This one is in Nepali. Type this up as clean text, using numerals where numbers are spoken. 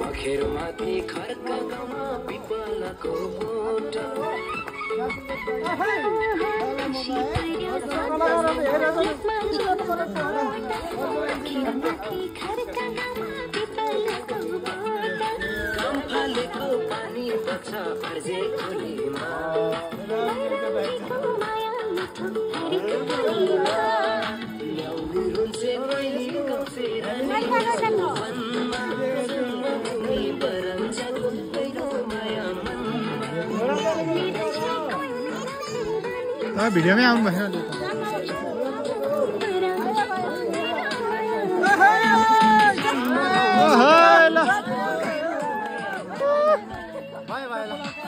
पखेरमाथि खर्का गाउँमा पिपलको बोट फालेको पानी बच्छ अर्जे खोलीमा रुन्से मैले गाउँसे भिडियोमै आउनु भएन